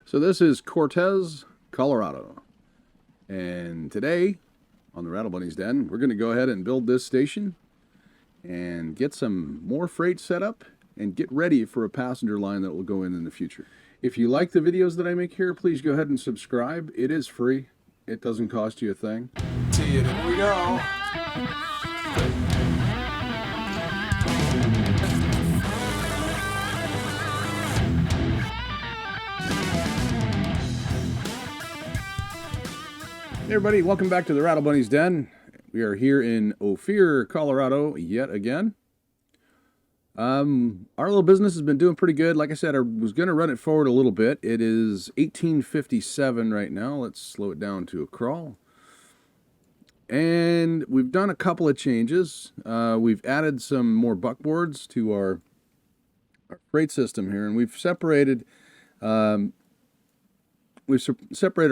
So this is Cortez, Colorado. And today on the Rattlebunny's Den, we're going to go ahead and build this station and get some more freight set up and get ready for a passenger line that will go in the future. If you like the videos that I make here, please go ahead and subscribe. It is free. It doesn't cost you a thing. See it, here we go. Hey everybody, welcome back to the Rattlebunny's Den. We are here in Ophir, Colorado yet again. Our little business has been doing pretty good. Like I said, I was going to run it forward a little bit. It is 1857 right now. Let's slow it down to a crawl. And we've done a couple of changes. We've added some more buckboards to our freight system here, and we've separated our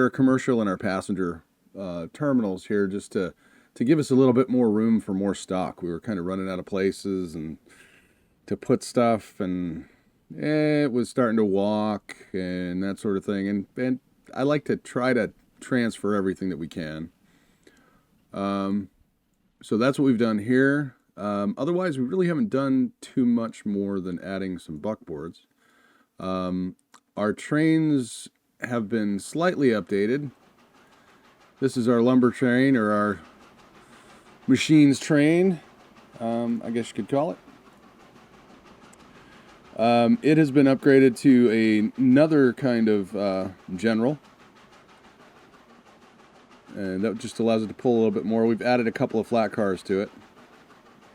commercial and our passenger terminals here just to give us a little bit more room for more stock. We were kind of running out of places and to put stuff, and it was starting to walk and that sort of thing. And I like to try to transfer everything that we can. So that's what we've done here. Otherwise, we really haven't done too much more than adding some buckboards. Our trains have been slightly updated. This is our lumber train, or our machines train, I guess you could call it. It has been upgraded to another kind of general, and that just allows it to pull a little bit more. We've added a couple of flat cars to it.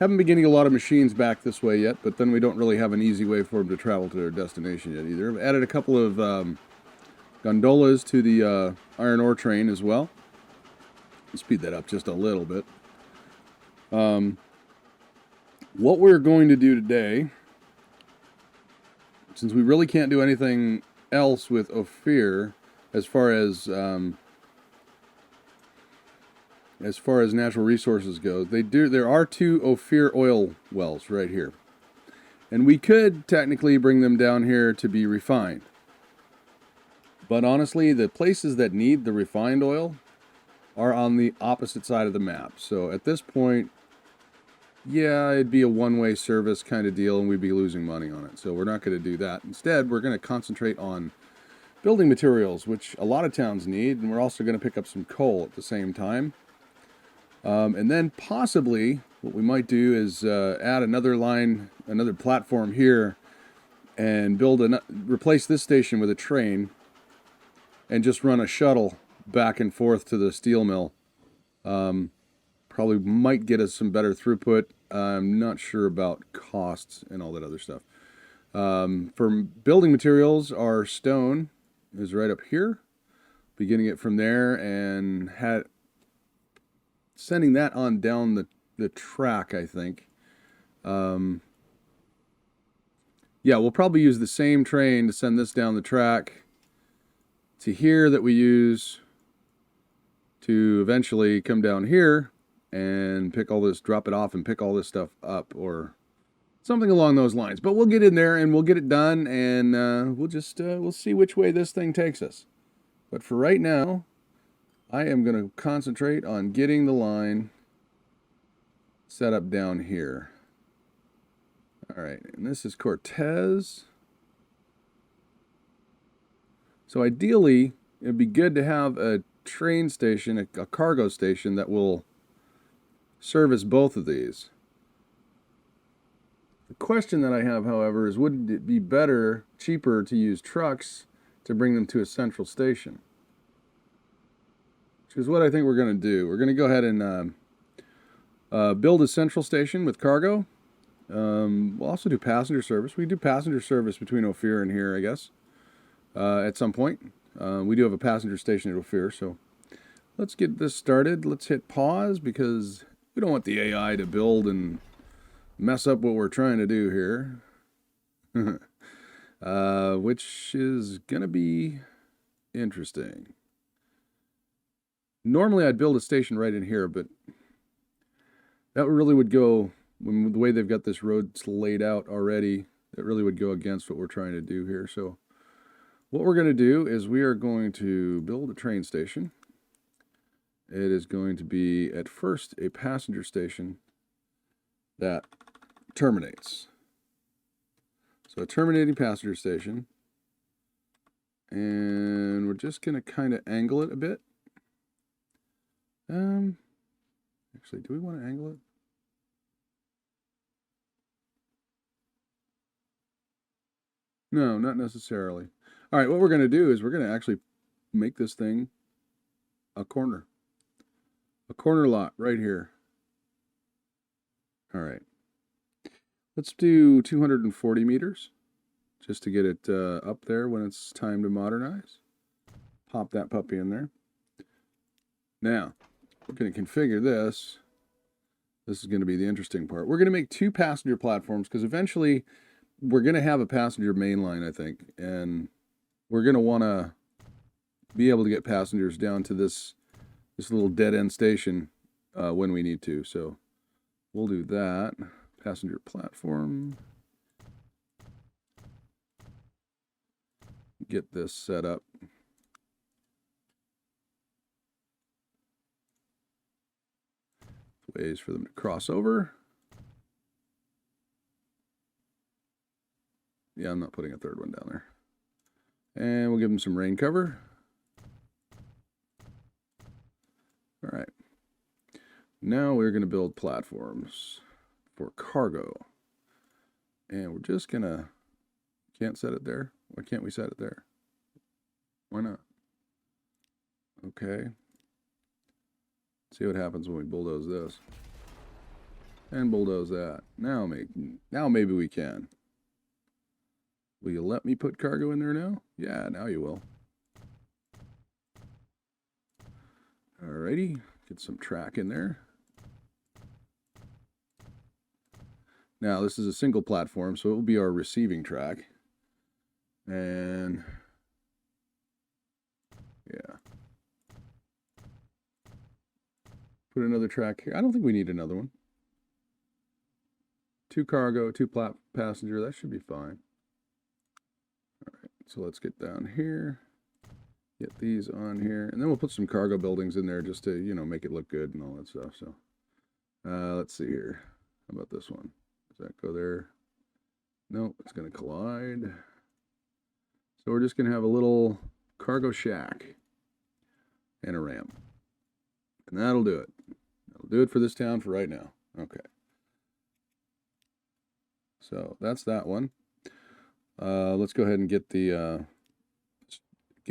Haven't been getting a lot of machines back this way yet, but then we don't really have an easy way for them to travel to their destination yet either. I've added a couple of gondolas to the iron ore train as well. Speed that up just a little bit. What we're going to do today, since we really can't do anything else with Ophir as far as natural resources go, there are two Ophir oil wells right here, and we could technically bring them down here to be refined. But honestly, the places that need the refined oil are on the opposite side of the map. So at this point, yeah, it'd be a one-way service kind of deal, and we'd be losing money on it. So we're not going to do that. Instead, we're going to concentrate on building materials, which a lot of towns need, and we're also going to pick up some coal at the same time. And then possibly what we might do is add another line, another platform here, and replace this station with a train, and just run a shuttle back and forth to the steel mill. Probably might get us some better throughput. I'm not sure about costs and all that other stuff. For building materials, our stone is right up here. Beginning it from there and sending that on down the track, I think. Yeah, we'll probably use the same train to send this down the track to here that we use to eventually come down here and drop it off and pick all this stuff up, or something along those lines. But we'll get in there and we'll get it done, and we'll see which way this thing takes us. But for right now, I am going to concentrate on getting the line set up down here. All right, and this is Cortez. So ideally, it'd be good to have a train station, a cargo station that will service both of these. The question that I have, however, is would it be cheaper to use trucks to bring them to a central station? Which is what I think we're going to do. We're going to go ahead and build a central station with cargo. We'll also do passenger service. We do passenger service between Ophir and here, I guess, at some point. We do have a passenger station at Ophir, so let's get this started. Let's hit pause because we don't want the AI to build and mess up what we're trying to do here. Which is going to be interesting. Normally I'd build a station right in here, but that really would go, the way they've got this road laid out already, that really would go against what we're trying to do here. So What we're going to do is we are going to build a train station. It is going to be at first a passenger station that terminates. So a terminating passenger station. And we're just going to kind of angle it a bit. Actually, do we want to angle it? No, not necessarily. All right, what we're going to do is we're going to actually make this thing a corner lot right here. All right. Let's do 240 meters just to get it up there when it's time to modernize. Pop that puppy in there. Now, we're going to configure this. This is going to be the interesting part. We're going to make 2 passenger platforms because eventually we're going to have a passenger main line, I think, and we're going to want to be able to get passengers down to this little dead-end station when we need to. So we'll do that. Passenger platform. Get this set up. Ways for them to cross over. Yeah, I'm not putting a third one down there. And we'll give them some rain cover. All right. Now we're going to build platforms for cargo. And we're just going to... Can't set it there. Why can't we set it there? Why not? Okay. See what happens when we bulldoze this. And bulldoze that. Now maybe we can. Will you let me put cargo in there now? Yeah, now you will. Alrighty. Get some track in there. Now this is a single platform, so it will be our receiving track. And yeah. Put another track here. I don't think we need another one. 2 cargo, 2 passenger. That should be fine. All right, so let's get down here. Get these on here. And then we'll put some cargo buildings in there just to, you know, make it look good and all that stuff. So let's see here. How about this one? Does that go there? No, it's going to collide. So we're just going to have a little cargo shack and a ramp. And that'll do it. That'll do it for this town for right now. Okay. So that's that one. Let's go ahead and get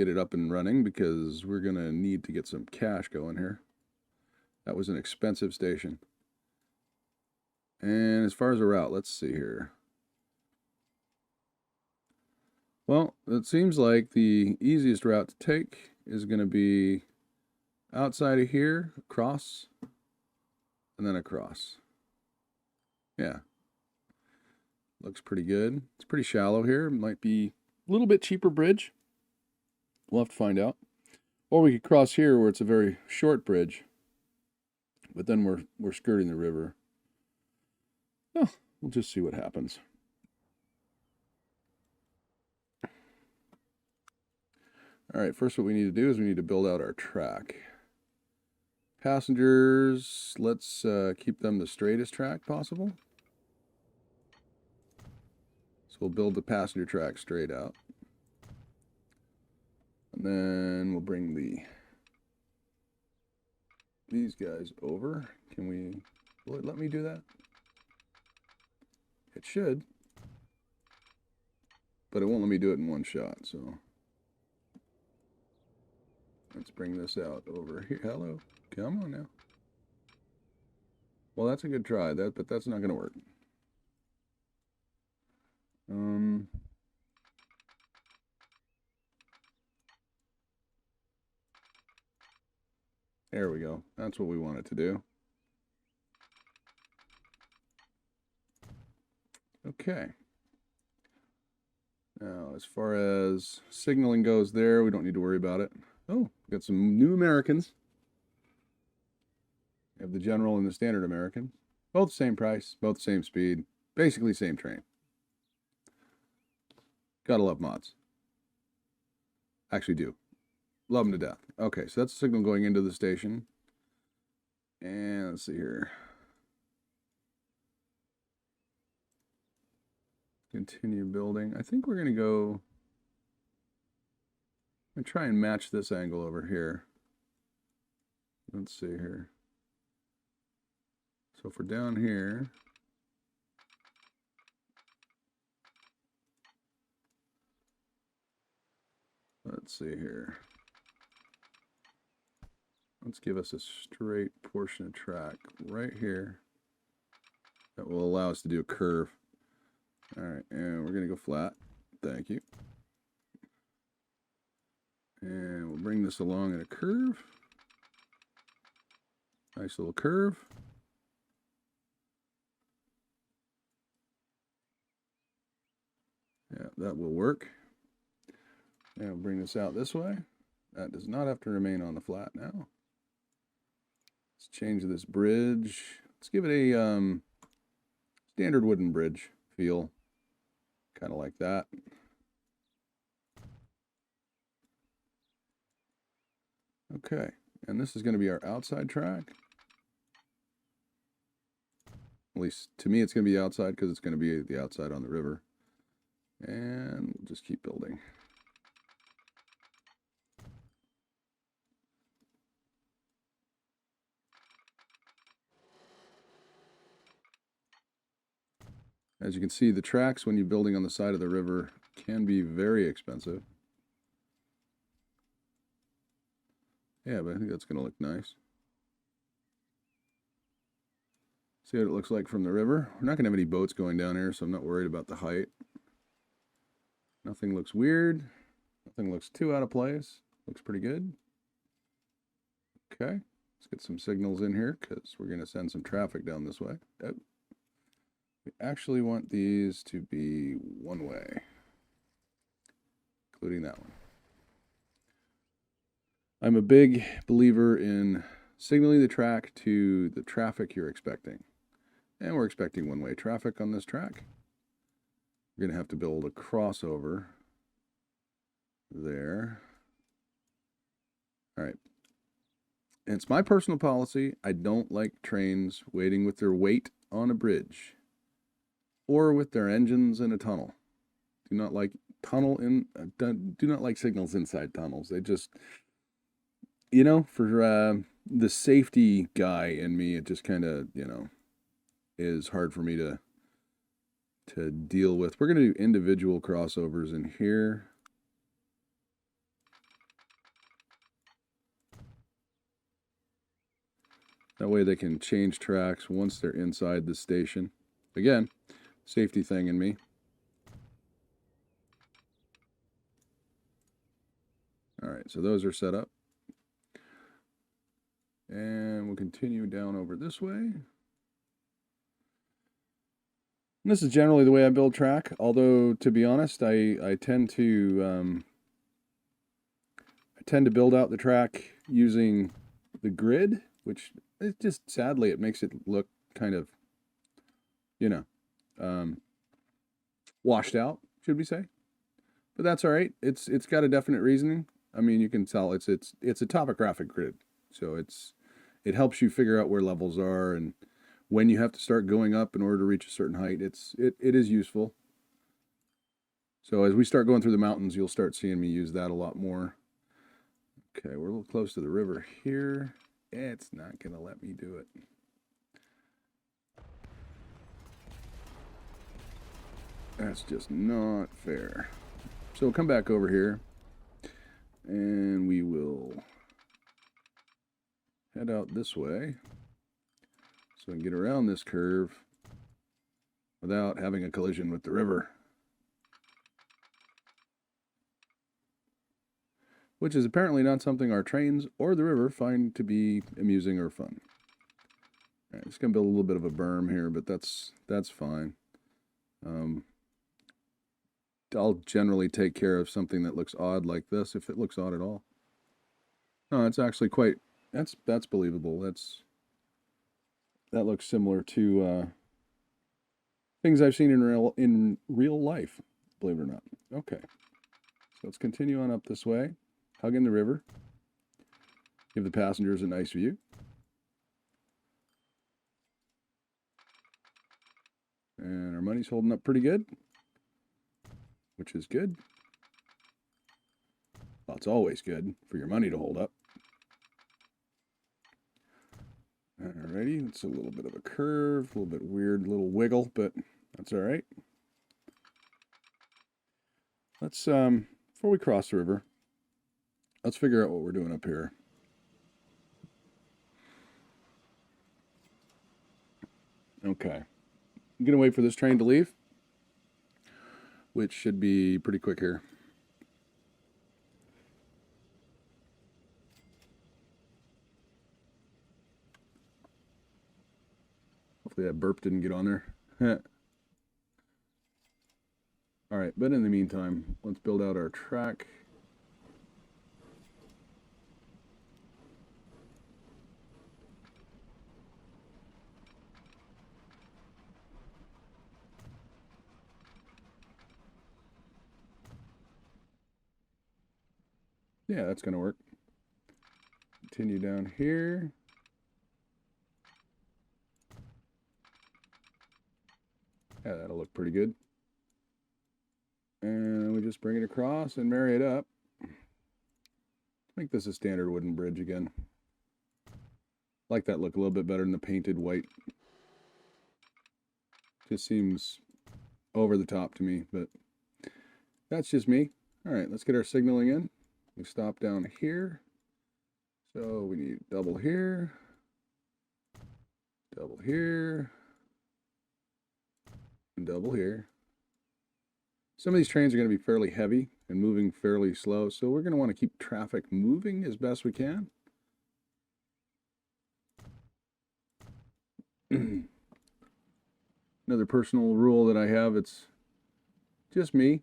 it up and running because we're going to need to get some cash going here. That was an expensive station. And as far as a route, let's see here. Well, it seems like the easiest route to take is going to be outside of here, across, and then across. Yeah. Looks pretty good. It's pretty shallow here. It might be a little bit cheaper bridge. We'll have to find out. Or we could cross here where it's a very short bridge. But then we're skirting the river. Oh, we'll just see what happens. All right, first what we need to do is we need to build out our track. Passengers, let's keep them the straightest track possible. So we'll build the passenger track straight out. And then we'll bring these guys over. Will it let me do that? It should. But it won't let me do it in one shot, so. Let's bring this out over here. Hello. Come on now. Well, that's a good try, but that's not going to work. There we go. That's what we wanted to do. Okay. Now, as far as signaling goes there, we don't need to worry about it. Oh, got some new Americans. We have the General and the Standard American. Both the same price, both the same speed, basically same train. Gotta love mods. Actually do. Love them to death. Okay, so that's the signal going into the station. And let's see here. Continue building. I think we're going to go and try and match this angle over here. Let's see here. So if we're down here, let's see here. Let's give us a straight portion of track right here that will allow us to do a curve. All right, and we're going to go flat. Thank you. And we'll bring this along in a curve. Nice little curve. Yeah, that will work. And we'll bring this out this way. That does not have to remain on the flat now. Let's change this bridge. Let's give it a standard wooden bridge feel. Kind of like that. Okay, and this is going to be our outside track. At least to me it's going to be outside because it's going to be the outside on the river. And we'll just keep building. As you can see, the tracks when you're building on the side of the river can be very expensive. Yeah, but I think that's going to look nice. See what it looks like from the river. We're not going to have any boats going down here, so I'm not worried about the height. Nothing looks weird. Nothing looks too out of place. Looks pretty good. Okay, let's get some signals in here because we're going to send some traffic down this way. Oh. We actually want these to be one way, including that one. I'm a big believer in signaling the track to the traffic you're expecting. And we're expecting one-way traffic on this track. We're going to have to build a crossover there. All right. And it's my personal policy. I don't like trains waiting with their weight on a bridge or with their engines in a tunnel. Do not like do not like signals inside tunnels. They just, you know, for the safety guy in me, it just kind of, you know, is hard for me to deal with. We're going to do individual crossovers in here. That way they can change tracks once they're inside the station. Again, safety thing in me. All right, so those are set up. And we'll continue down over this way. And this is generally the way I build track, although to be honest, I tend to build out the track using the grid, which is just sadly it makes it look kind of, you know, washed out, should we say? But that's all right. It's got a definite reasoning. I mean, you can tell it's a topographic grid, so it helps you figure out where levels are and when you have to start going up in order to reach a certain height. It is useful. So as we start going through the mountains, you'll start seeing me use that a lot more. Okay, we're a little close to the river here. It's not going to let me do it. That's just not fair. So we'll come back over here and we will head out this way so we can get around this curve without having a collision with the river. Which is apparently not something our trains or the river find to be amusing or fun. All right, just gonna build a little bit of a berm here, but that's fine. I'll generally take care of something that looks odd like this if it looks odd at all. No, it's actually quite, that's believable. That looks similar to things I've seen in real life, believe it or not. Okay, So let's continue on up this way, hugging the river. Give the passengers a nice view. And our money's holding up pretty good, which is good. Well, it's always good for your money to hold up. Alrighty, it's a little bit of a curve, a little bit weird, little wiggle, but that's all right. Let's, before we cross the river, let's figure out what we're doing up here. Okay. I'm going to wait for this train to leave, which should be pretty quick here. Hopefully that burp didn't get on there. All right, but in the meantime, let's build out our track. Yeah, that's going to work. Continue down here. Yeah, that'll look pretty good. And we just bring it across and marry it up. Make this a standard wooden bridge again. Like that look a little bit better than the painted white. Just seems over the top to me, but that's just me. All right, let's get our signaling in. We stop down here. So we need double here, and double here. Some of these trains are going to be fairly heavy and moving fairly slow, so we're going to want to keep traffic moving as best we can. Another personal rule that I have, it's just me,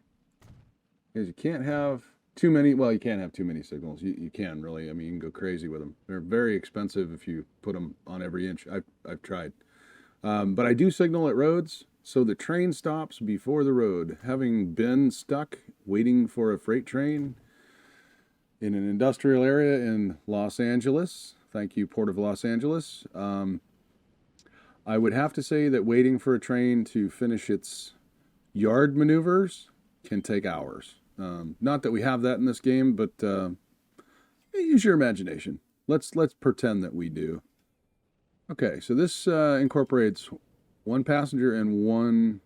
is you can't have too many, well, you can't have too many signals. You can really, I mean, you can go crazy with them. They're very expensive if you put them on every inch. I've tried. But I do signal at roads, so the train stops before the road. Having been stuck waiting for a freight train in an industrial area in Los Angeles, thank you, Port of Los Angeles, I would have to say that waiting for a train to finish its yard maneuvers can take hours. Not that we have that in this game, but use your imagination. Let's pretend that we do. Okay, so this incorporates one passenger and one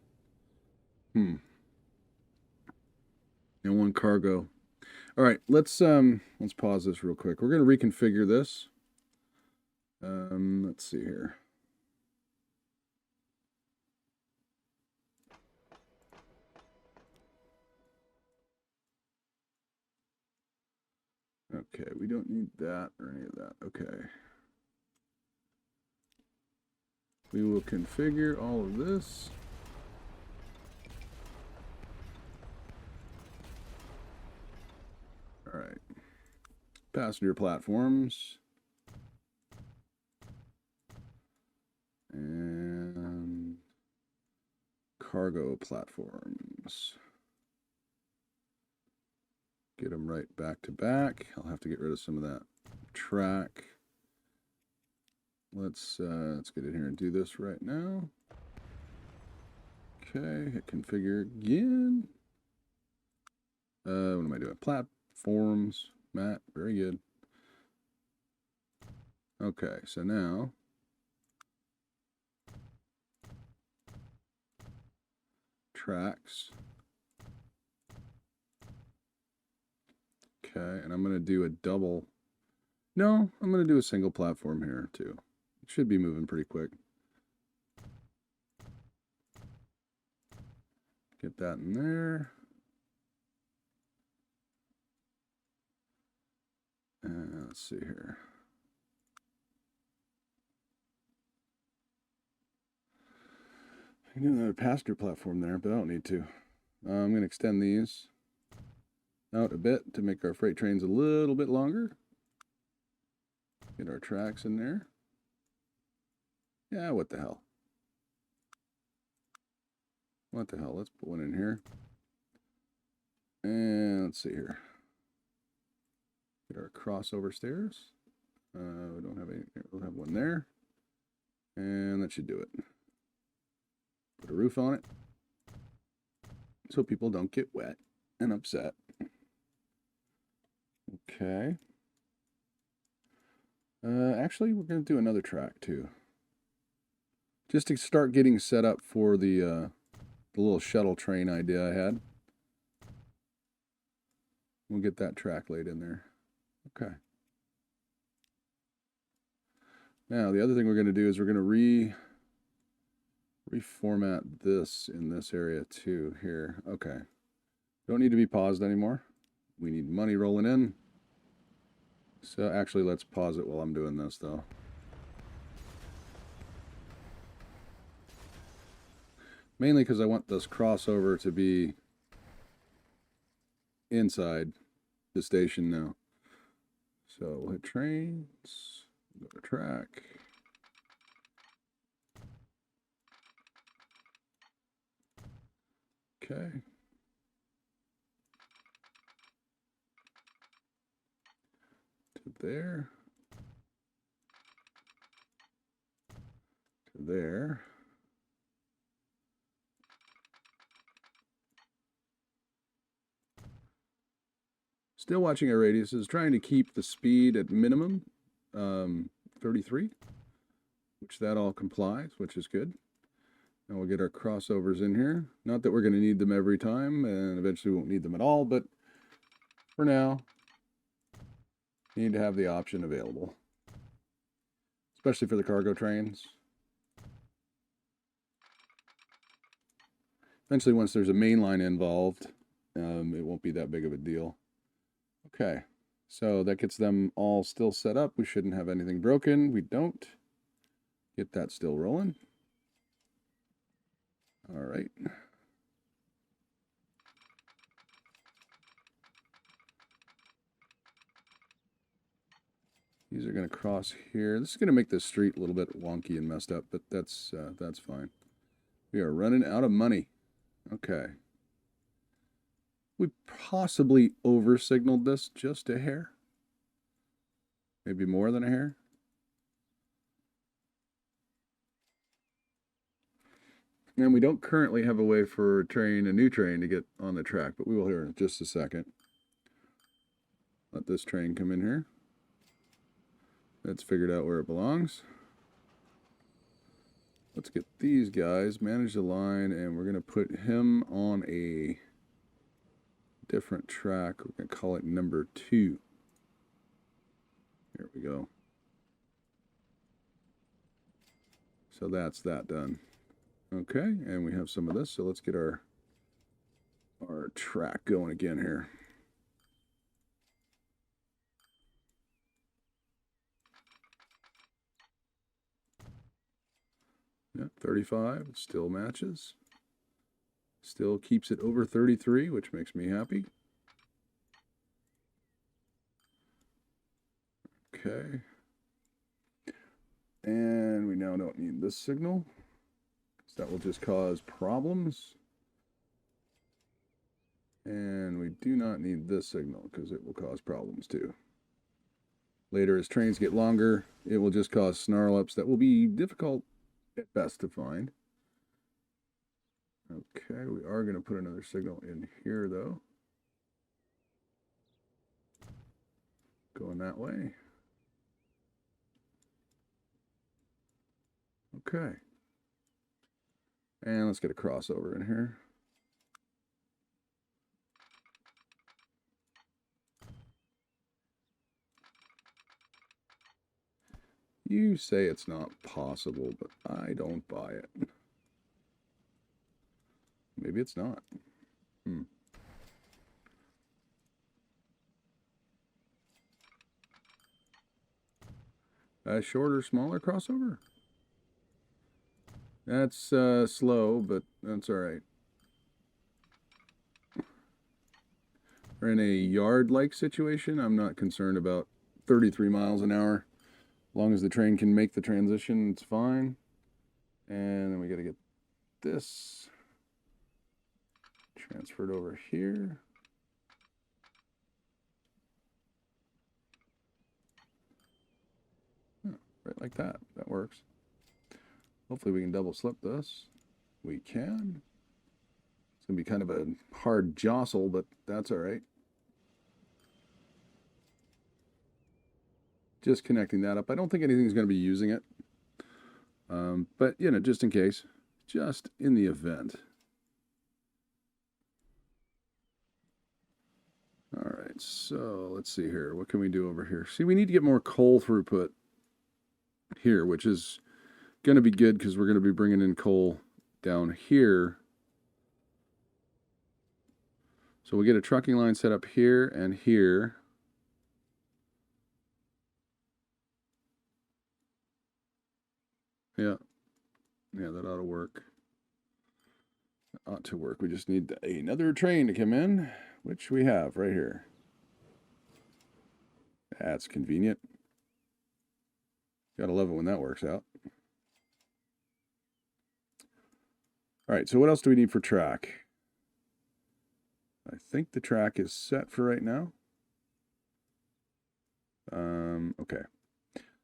cargo. All right, let's pause this real quick. We're going to reconfigure this. Let's see here. Okay, we don't need that or any of that. Okay. We will configure all of this. All right. Passenger platforms. And cargo platforms. Get them right back to back. I'll have to get rid of some of that track. Let's get in here and do this right now. Okay, hit configure again. What am I doing? Platforms, Matt, very good. Okay, so now tracks. Okay, and I'm going to do a double. No, I'm going to do a single platform here too. It should be moving pretty quick. Get that in there. Let's see here. I can do another passenger platform there, but I don't need to. I'm going to extend these out a bit to make our freight trains a little bit longer. Get our tracks in there. Yeah, what the hell? What the hell? Let's put one in here. And let's see here. Get our crossover stairs. We don't have any. We'll have one there. And that should do it. Put a roof on it so people don't get wet and upset. Okay. Actually, we're going to do another track too. Just to start getting set up for the little shuttle train idea I had. We'll get that track laid in there. Okay. Now, the other thing we're going to do is we're going to reformat this in this area too here. Okay. Don't need to be paused anymore. We need money rolling in. So actually, let's pause it while I'm doing this though. Mainly because I want this crossover to be inside the station now. So we'll hit trains, go to track. Okay. To there. To there. Still watching our radiuses, trying to keep the speed at minimum, 33, which that all complies, which is good. And we'll get our crossovers in here. Not that we're going to need them every time, and eventually we won't need them at all, but for now, you need to have the option available, especially for the cargo trains. Eventually, once there's a main line involved, it won't be that big of a deal. Okay, so that gets them all still set up. We shouldn't have anything broken. We don't. Get that still rolling. All right. These are going to cross here. This is going to make this street a little bit wonky and messed up, but that's fine. We are running out of money. Okay. We possibly over-signaled this just a hair. Maybe more than a hair. And we don't currently have a way for a new train to get on the track, but we will here in just a second. Let this train come in here. That's figured out where it belongs. Let's get these guys, manage the line, and we're going to put him on a different track. We're going to call it number 2. There we go. So that's that done. Okay, and we have some of this, so let's get our track going again here. Yeah, 35 still matches. Still keeps it over 33, which makes me happy. Okay. And we now don't need this signal, because that will just cause problems. And we do not need this signal, because it will cause problems too. Later, as trains get longer, it will just cause snarl-ups that will be difficult at best to find. Okay, we are going to put another signal in here, though. Going that way. Okay. And let's get a crossover in here. You say it's not possible, but I don't buy it. Maybe it's not. A shorter, smaller crossover? That's slow, but that's all right. Or in a yard-like situation, I'm not concerned about 33 miles an hour. As long as the train can make the transition, it's fine. And then we got to get this transferred over here. Right like that. That works. Hopefully we can double slip this. We can. It's going to be kind of a hard jostle, but that's all right. Just connecting that up. I don't think anything's going to be using it. But, you know, just in case. Just in the event. All right, so let's see here. What can we do over here? See, we need to get more coal throughput here, which is going to be good because we're going to be bringing in coal down here. So we'll get a trucking line set up here and here. Yeah. Yeah, that ought to work. That ought to work. We just need another train to come in, which we have right here. That's convenient. Gotta love it when that works out. All right, so what else do we need for track? I think the track is set for right now. Okay.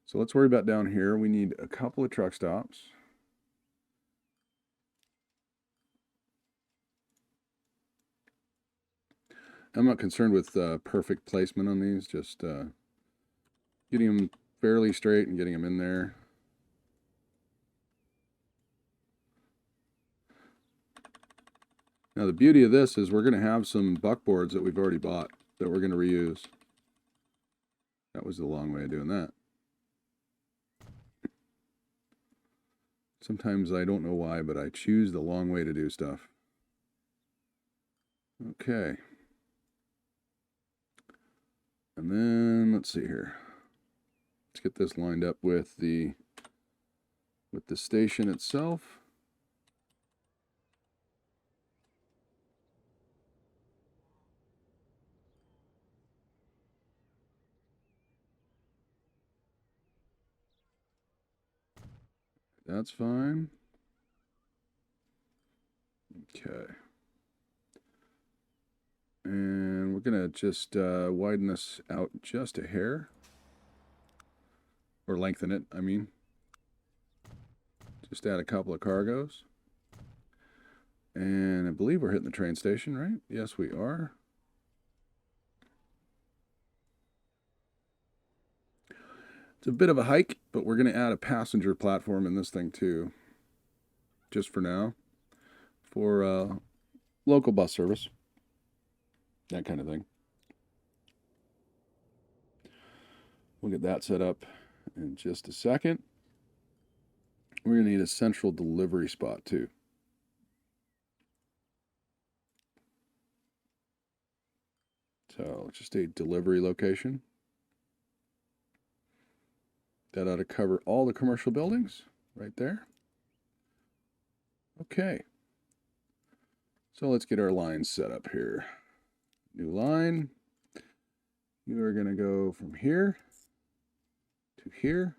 So let's worry about down here. We need a couple of truck stops. I'm not concerned with perfect placement on these, just getting them fairly straight and getting them in there. Now the beauty of this is we're going to have some buckboards that we've already bought that we're going to reuse. That was the long way of doing that. Sometimes I don't know why, but I choose the long way to do stuff. Okay. And then let's see here. Let's get this lined up with the station itself. That's fine. Okay. And we're going to just widen this out just a hair. Or lengthen it, I mean. Just add a couple of cargoes. And I believe we're hitting the train station, right? Yes, we are. It's a bit of a hike, but we're going to add a passenger platform in this thing too. Just for now. For local bus service. That kind of thing. We'll get that set up in just a second. We're going to need a central delivery spot too. So just a delivery location. That ought to cover all the commercial buildings right there. Okay. So let's get our lines set up here. New line. You are going to go from here to here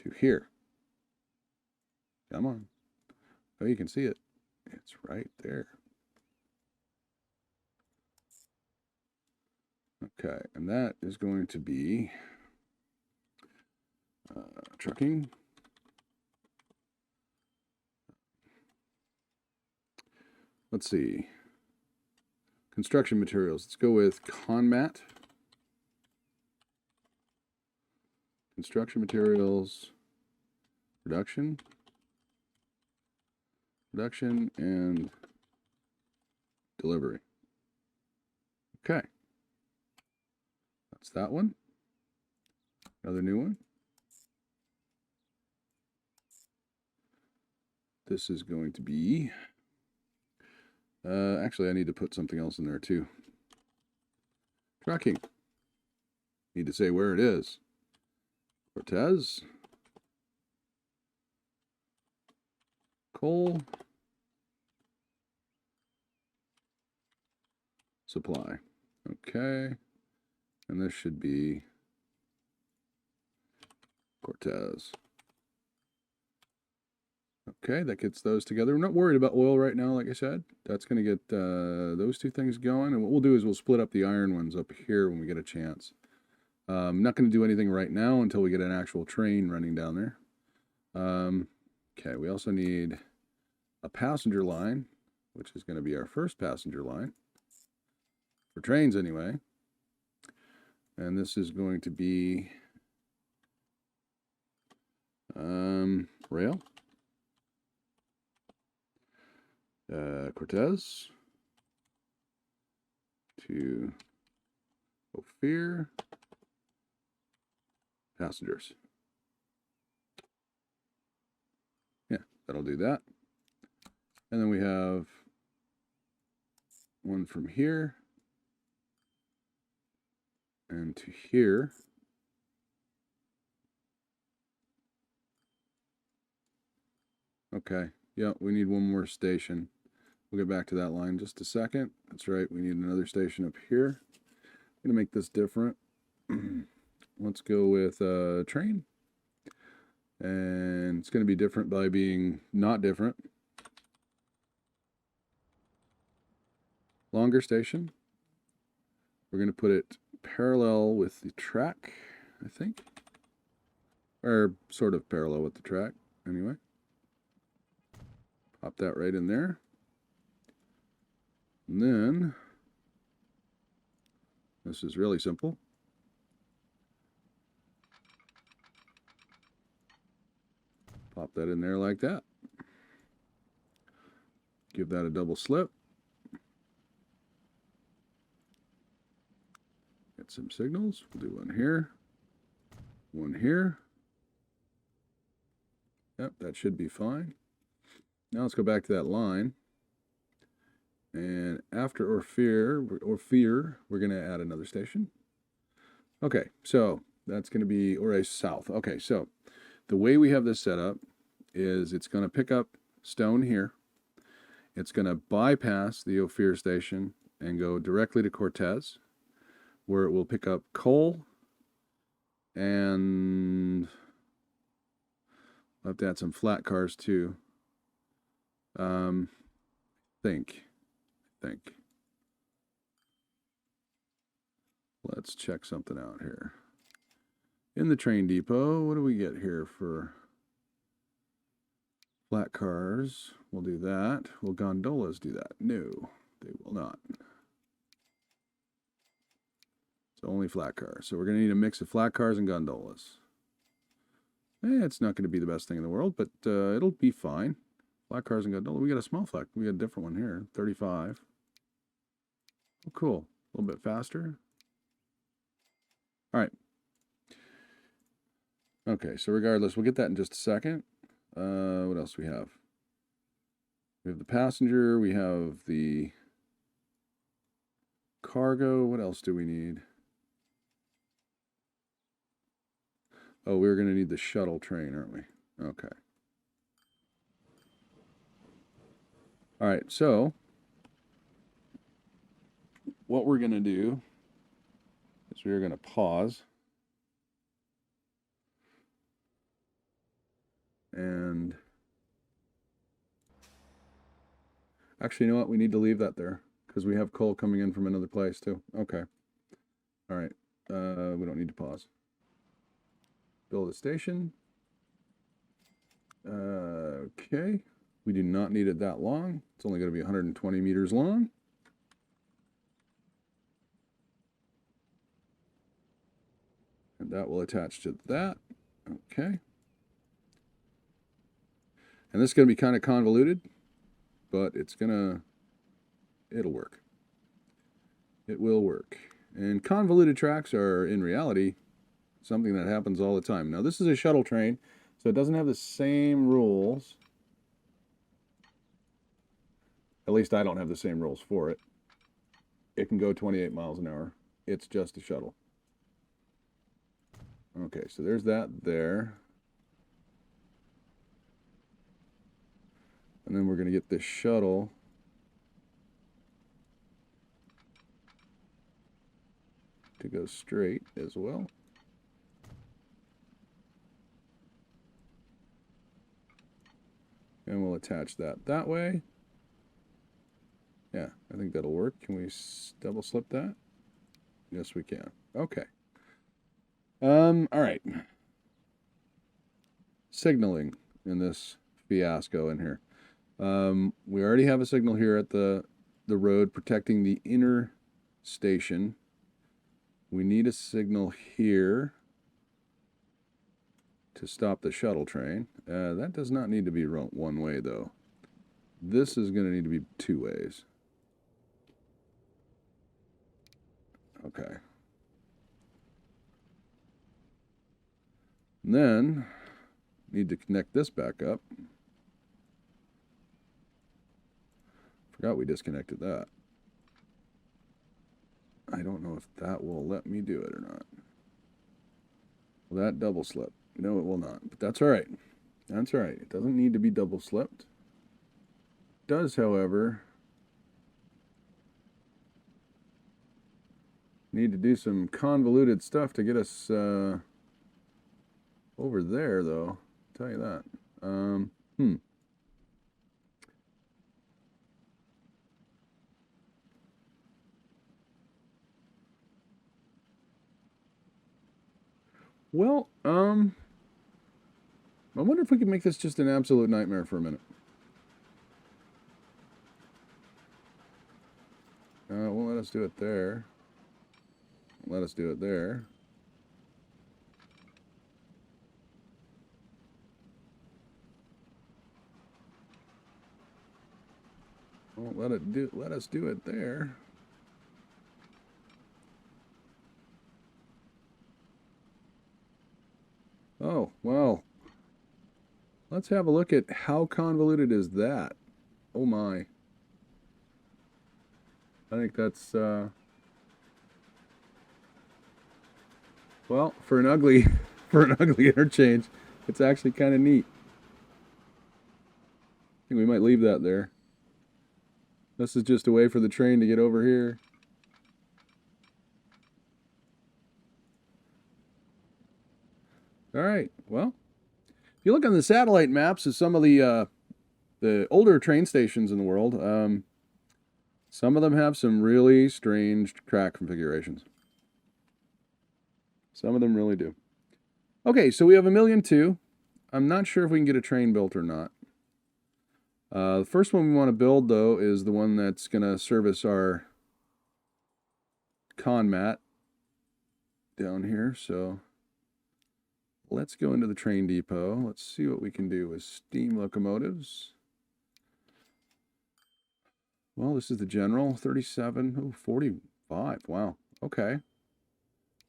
to here. Come on. Oh, you can see it. It's right there. Okay, and that is going to be trucking. Let's see. Construction materials. Let's go with Conmat. Construction materials. Production. Production and delivery. Okay. That's that one. Another new one. This is going to be... actually, I need to put something else in there too. Trucking. Need to say where it is. Cortez. Coal. Supply. Okay. And this should be Cortez. Okay, that gets those together. We're not worried about oil right now, like I said. That's going to get those two things going. And what we'll do is we'll split up the iron ones up here when we get a chance. I'm not going to do anything right now until we get an actual train running down there. Okay, we also need a passenger line, which is going to be our first passenger line, for trains anyway. And this is going to be rail. Cortez to Ophir. Passengers. Yeah, that'll do that. And then we have one from here and to here. Okay, yeah, we need one more station. We'll get back to that line in just a second. That's right, we need another station up here. I'm going to make this different. Let's go with a train. And it's going to be different by being not different. Longer station. We're going to put it parallel with the track, I think. Or sort of parallel with the track, anyway. Pop that right in there. And then, this is really simple. Pop that in there like that. Give that a double slip. Get some signals. We'll do one here. One here. Yep, that should be fine. Now let's go back to that line. And after Ophir, we're going to add another station. Okay, so that's going to be Ore South. Okay, so the way we have this set up is it's going to pick up Stone here. It's going to bypass the Ophir station and go directly to Cortez, where it will pick up coal and I'll have to add some flat cars too. Think. Let's check something out here. In the train depot, what do we get here for flat cars? We'll do that. Will gondolas do that? No, they will not. It's only flat cars. So we're going to need a mix of flat cars and gondolas. It's not going to be the best thing in the world, but it'll be fine. Flat cars and gondolas. We got a small flat. We got a different one here. 35. Oh, cool. A little bit faster. All right. Okay, so regardless, we'll get that in just a second. What else do we have? We have the passenger. We have the cargo. What else do we need? Oh, we're going to need the shuttle train, aren't we? Okay. All right, so what we're going to do is we're going to pause. And actually, you know what? We need to leave that there because we have coal coming in from another place too. Okay. All right. We don't need to pause. Build a station. Okay. We do not need it that long. It's only going to be 120 meters long. And that will attach to that. Okay. And this is going to be kind of convoluted, but it'll work. It will work. And convoluted tracks are, in reality, something that happens all the time. Now, this is a shuttle train, so it doesn't have the same rules. At least I don't have the same rules for it. It can go 28 miles an hour. It's just a shuttle. Okay, so there's that there. And then we're going to get this shuttle to go straight as well. And we'll attach that way. Yeah, I think that'll work. Can we double slip that? Yes, we can. Okay. All right. Signaling in this fiasco in here. We already have a signal here at the road protecting the inner station. We need a signal here to stop the shuttle train. That does not need to be one way though. This is going to need to be two ways. Okay. And then need to connect this back up. Forgot we disconnected that. I don't know if that will let me do it or not. Will that double slip? No, it will not. But that's all right. That's all right. It doesn't need to be double slipped. It does, however, need to do some convoluted stuff to get us over there, though. I'll tell you that. Well, I wonder if we can make this just an absolute nightmare for a minute. Won't let us do it there. Let us do it there. Won't let us do it there. Oh, well. Let's have a look at how convoluted is that. Oh my. I think that's well, for an ugly interchange, it's actually kind of neat. I think we might leave that there. This is just a way for the train to get over here. All right. Well, if you look on the satellite maps of some of the older train stations in the world, some of them have some really strange track configurations. Some of them really do. Okay, so we have 1,000,002. I'm not sure if we can get a train built or not. The first one we want to build, though, is the one that's going to service our con mat down here. So let's go into the train depot. Let's see what we can do with steam locomotives. Well, this is the general, 37, oh, 45, wow, okay.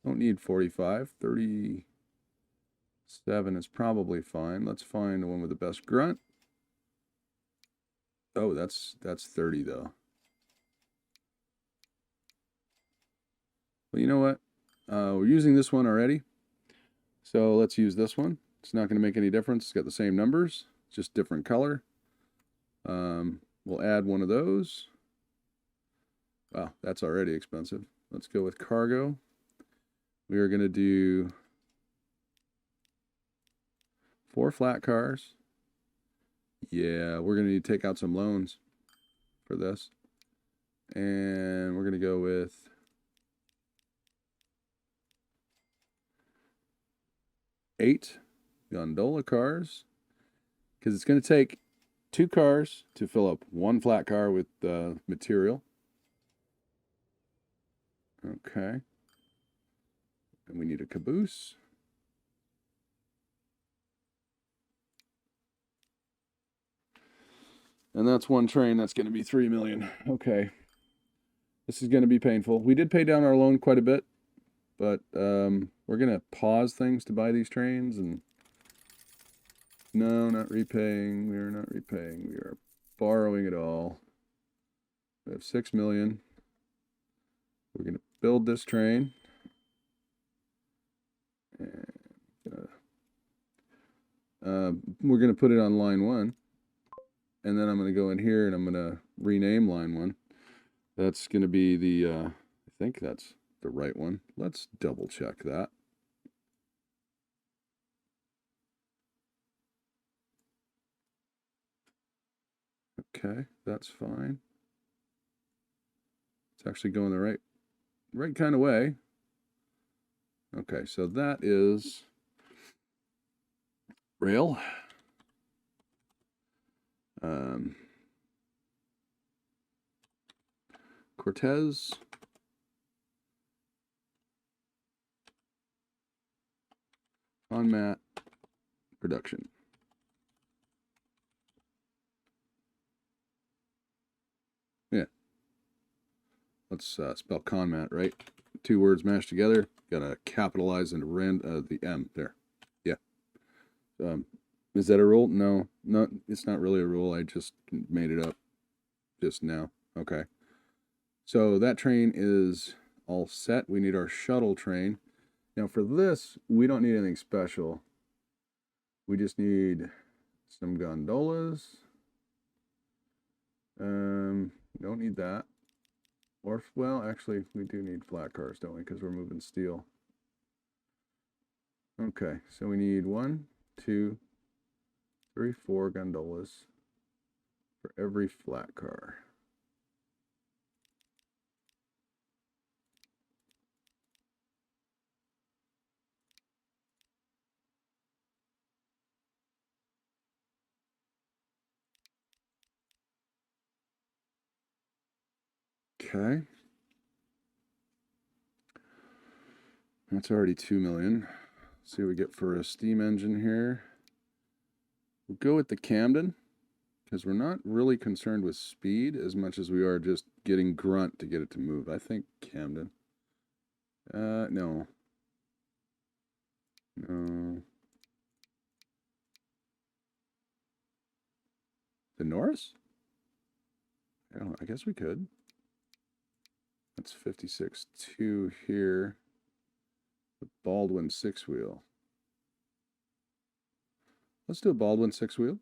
Don't need 45, 37 is probably fine. Let's find the one with the best grunt. Oh, that's 30 though. Well, you know what? We're using this one already. So let's use this one. It's not going to make any difference. It's got the same numbers, just different color. We'll add one of those. Wow, that's already expensive. Let's go with cargo. We are going to do 4 flat cars. Yeah, we're going to need to take out some loans for this. And we're going to go with 8 gondola cars, because it's going to take 2 cars to fill up 1 flat car with material. Okay. And we need a caboose. And that's one train. That's going to be 3 million. Okay. This is going to be painful. We did pay down our loan quite a bit, but we're going to pause things to buy these trains. And no, not repaying. We are not repaying. We are borrowing it all. We have 6 million. We're going to build this train. And we're going to put it on line 1. And then I'm going to go in here and I'm going to rename line 1. That's going to be the, I think that's the right one. Let's double check that. Okay, that's fine. It's actually going the right kind of way. Okay, so that is rail. Cortez. On mat production. Yeah. Let's spell conmat, right? Two words mashed together. Gotta capitalize and rend the M there. Yeah. Is that a rule? No, it's not really a rule. I just made it up just now. Okay. So that train is all set. We need our shuttle train. Now for this, we don't need anything special. We just need some gondolas. Don't need that. Or, well, actually, we do need flat cars, don't we? Because we're moving steel. Okay, so we need 1, 2, 3, 4 gondolas for every flat car. Okay. That's already 2 million. Let's see what we get for a steam engine here. We'll go with the Camden because we're not really concerned with speed as much as we are just getting grunt to get it to move. I think Camden. No. No. The Norris? I guess we could. That's 56.2 here. The Baldwin 6-wheel. Let's do a Baldwin 6-wheel.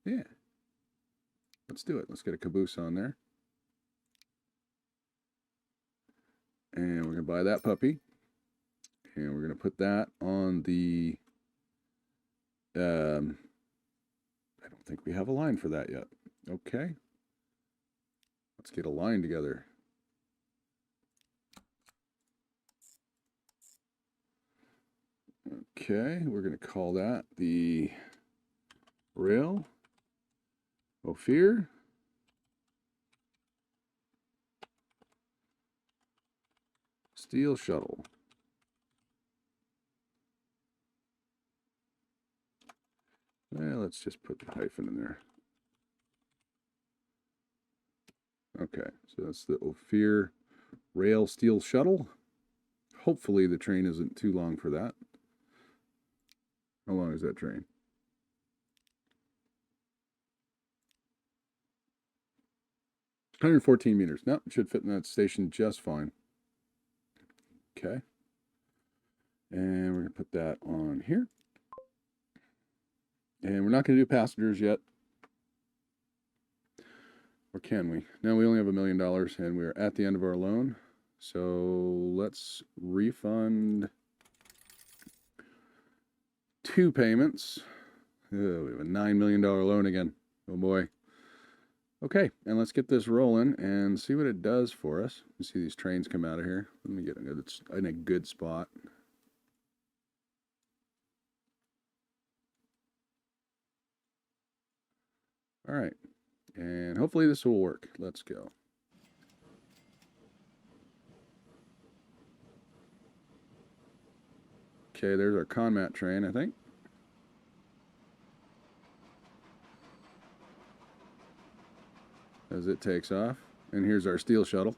Yeah. Let's do it. Let's get a caboose on there. And we're going to buy that puppy. And we're going to put that on the... I don't think we have a line for that yet. Okay. Let's get a line together. Okay, we're going to call that the Rail Ophir Steel Shuttle. Well, let's just put the hyphen in there. Okay, so that's the Ophir Rail Steel Shuttle. Hopefully the train isn't too long for that. How long is that train? $114 meters. No, it should fit in that station just fine. Okay. And we're going to put that on here. And we're not going to do passengers yet. Or can we? No, we only have $1 million and we're at the end of our loan. So let's refund 2 payments. Oh, we have a $9 million loan again. Oh boy. Okay, and let's get this rolling and see what it does for us. You see these trains come out of here. Let me get in a good spot. All right, and hopefully this will work. Let's go. Okay, there's our Conmat train, I think. As it takes off. And here's our steel shuttle.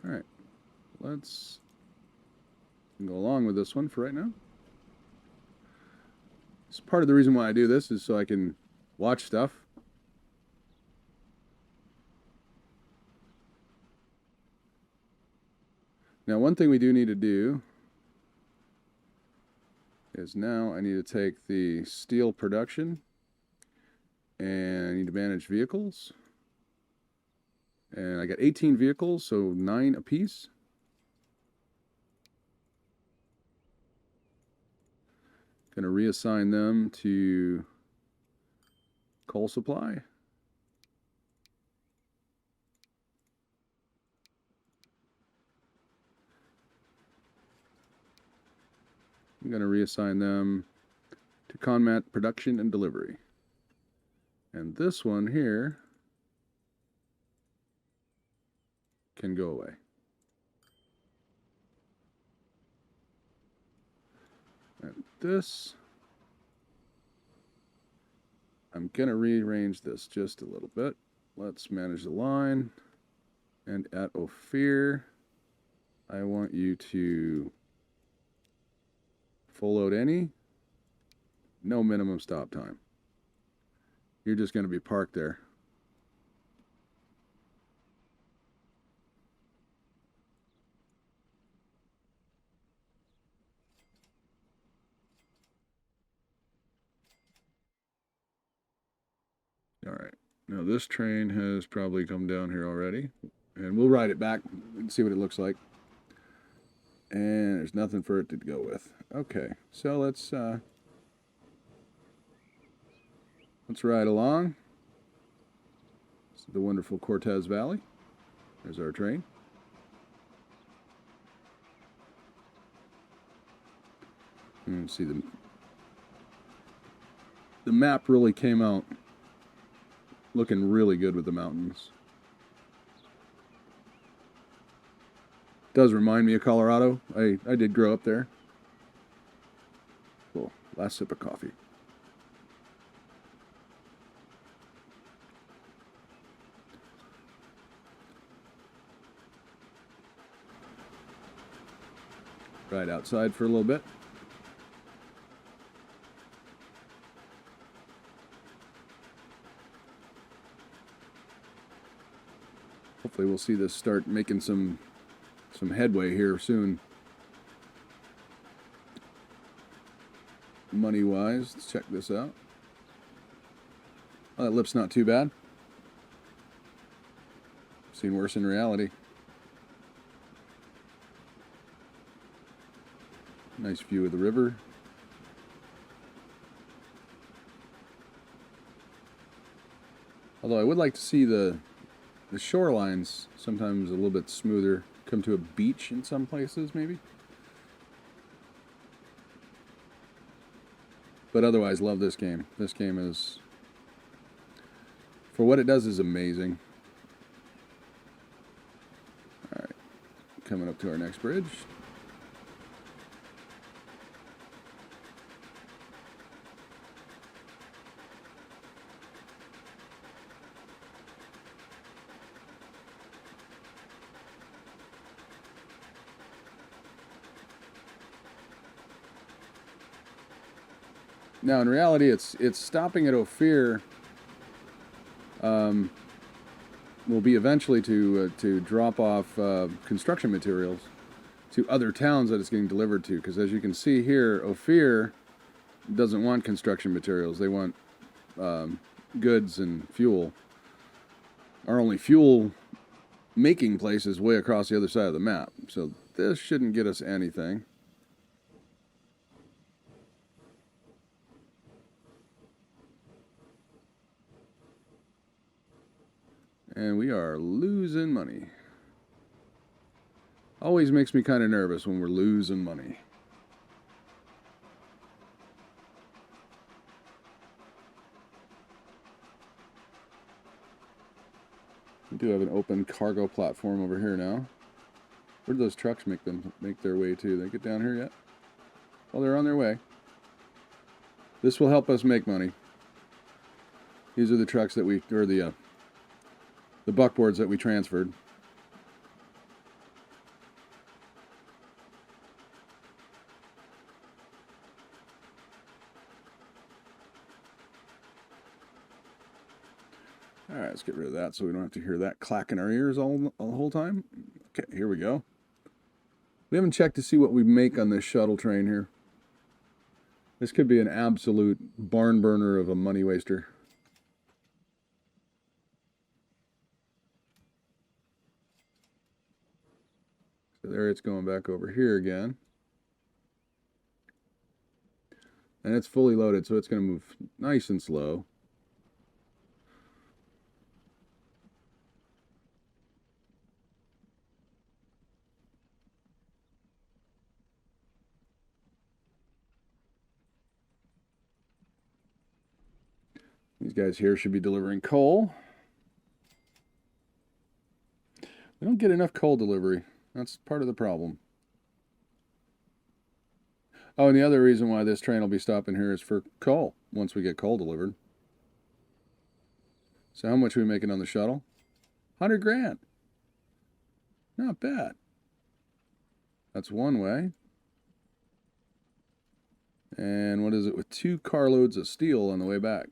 All right, let's go along with this one for right now. It's part of the reason why I do this is so I can watch stuff. Now, one thing we do need to do is now I need to take the steel production and I need to manage vehicles. And I got 18 vehicles, so 9 apiece. Going to reassign them to coal supply. going to reassign them to Conmat production and delivery. And this one here can go away. And this, I'm going to rearrange this just a little bit. Let's manage the line. And at Ophir, I want you to full load any, no minimum stop time. You're just going to be parked there. All right. Now this train has probably come down here already, and we'll ride it back and see what it looks like. And there's nothing for it to go with. Okay, so let's ride along. This is the wonderful Cortez Valley. There's our train. And see the map really came out looking really good with the mountains. Does remind me of Colorado. I did grow up there. Cool. Last sip of coffee. Ride outside for a little bit. Hopefully we'll see this start making some headway here soon. Money-wise, let's check this out. Oh, that lip's not too bad. Seen worse in reality. Nice view of the river. Although I would like to see the shorelines sometimes a little bit smoother. Come to a beach in some places, maybe. But otherwise, love this game. This game is, for what it does, is amazing. All right, coming up to our next bridge. Now, in reality, it's stopping at Ophir. Will be eventually to drop off construction materials to other towns that it's getting delivered to. Because as you can see here, Ophir doesn't want construction materials. They want goods and fuel. Our only fuel making place is way across the other side of the map. So this shouldn't get us anything. And we are losing money. Always makes me kind of nervous when we're losing money. We do have an open cargo platform over here now. Where do those trucks make their way to? They get down here yet? Well, they're on their way. This will help us make money. These are the trucks that the buckboards that we transferred. All right, let's get rid of that so we don't have to hear that clack in our ears all the whole time. Okay, here we go. We haven't checked to see what we make on this shuttle train here. This could be an absolute barn burner of a money waster. So there it's going back over here again. And it's fully loaded, so it's going to move nice and slow. These guys here should be delivering coal. We don't get enough coal delivery. That's part of the problem. Oh, and the other reason why this train will be stopping here is for coal, once we get coal delivered. So how much are we making on the shuttle? 100 grand. Not bad. That's one way. And what is it with 2 carloads of steel on the way back?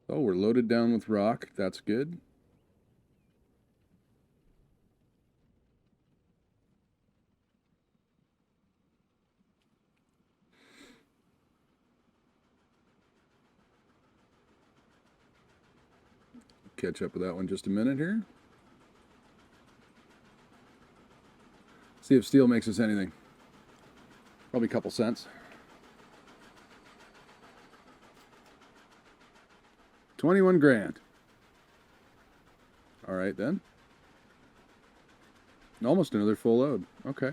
Oh, we're loaded down with rock. That's good. Catch up with that one just a minute here. See if steel makes us anything. Probably a couple cents. 21 grand. All right then. Almost another full load. Okay.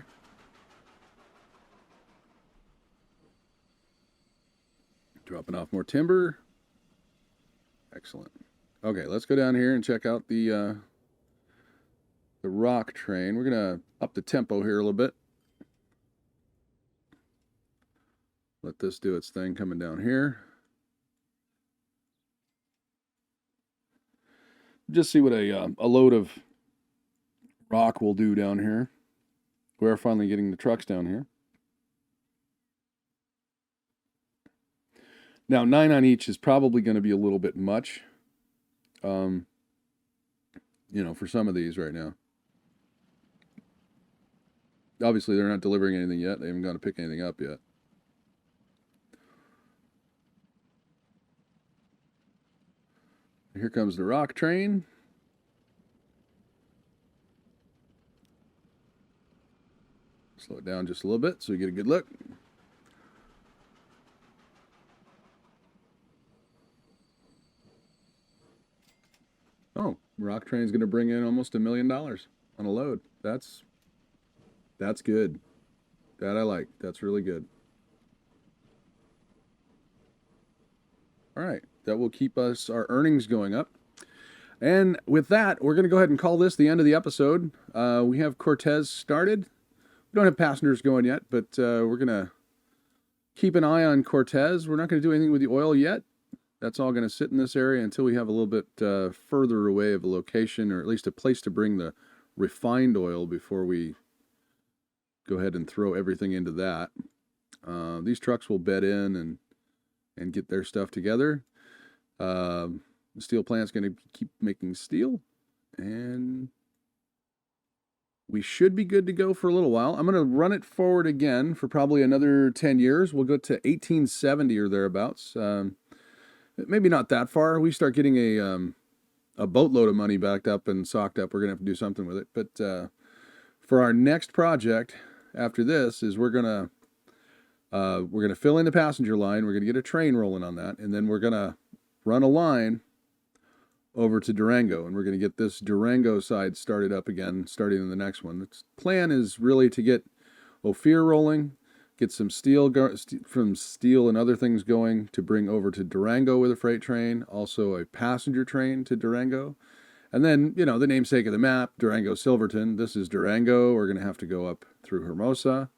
Dropping off more timber. Excellent. Okay, let's go down here and check out the rock train. We're gonna up the tempo here a little bit. Let this do its thing coming down here. Just see what a load of rock will do down here. We're finally getting the trucks down here. Now, 9 on each is probably going to be a little bit much, you know, for some of these right now. Obviously, they're not delivering anything yet. They haven't gone to pick anything up yet. Here comes the rock train. Slow it down just a little bit so we get a good look. Oh, rock train's going to bring in almost $1 million on a load. That's good. That I like. That's really good. All right, that will keep our earnings going up. And with that, we're going to go ahead and call this the end of the episode. We have Cortez started. We don't have passengers going yet, but we're going to keep an eye on Cortez. We're not going to do anything with the oil yet. That's all going to sit in this area until we have a little bit further away of a location, or at least a place to bring the refined oil before we go ahead and throw everything into that. These trucks will bed in and get their stuff together. The steel plant's going to keep making steel, and we should be good to go for a little while. I'm going to run it forward again for probably another 10 years. We'll go to 1870 or thereabouts. Maybe not that far. We start getting a boatload of money backed up and socked up. We're going to have to do something with it. But for our next project after this is we're going to fill in the passenger line. We're going to get a train rolling on that. And then we're going to run a line over to Durango. And we're going to get this Durango side started up again, starting in the next one. The plan is really to get Ophir rolling, get some steel from steel and other things going to bring over to Durango with a freight train, also a passenger train to Durango. And then, you know, the namesake of the map, Durango, Silverton. This is Durango. We're going to have to go up through Hermosa.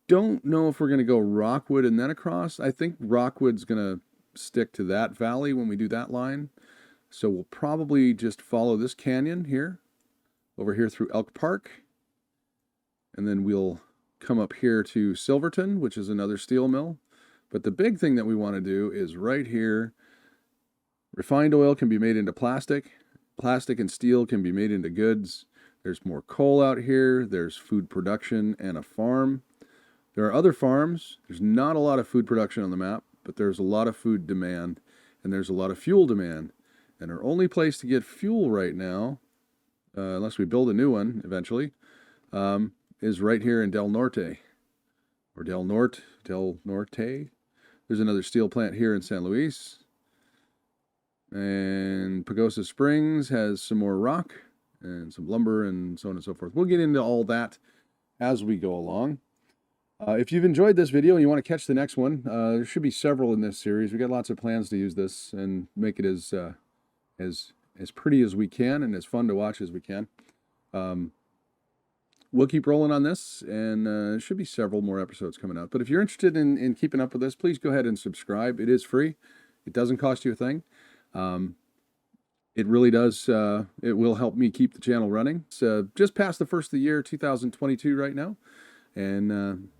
Don't know if we're going to go Rockwood and then across. I think Rockwood's going to stick to that valley when we do that line. So we'll probably just follow this canyon here, over here through Elk Park. And then we'll come up here to Silverton, which is another steel mill. But the big thing that we want to do is right here. Refined oil can be made into plastic. Plastic and steel can be made into goods. There's more coal out here. There's food production and a farm. There are other farms. There's not a lot of food production on the map, but there's a lot of food demand, and there's a lot of fuel demand. And our only place to get fuel right now, unless we build a new one eventually, is right here in Del Norte, or Del Norte. There's another steel plant here in San Luis. And Pagosa Springs has some more rock and some lumber and so on and so forth. We'll get into all that as we go along. If you've enjoyed this video and you want to catch the next one, there should be several in this series. We got lots of plans to use this and make it as pretty as we can and as fun to watch as we can. We'll keep rolling on this, and there should be several more episodes coming out. But if you're interested in keeping up with this, please go ahead and subscribe. It is free. It doesn't cost you a thing. It really does. It will help me keep the channel running. It's just past the first of the year, 2022 right now. And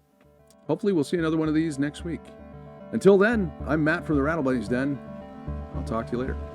hopefully we'll see another one of these next week. Until then, I'm Matt from the Rattlebunny's Den. I'll talk to you later.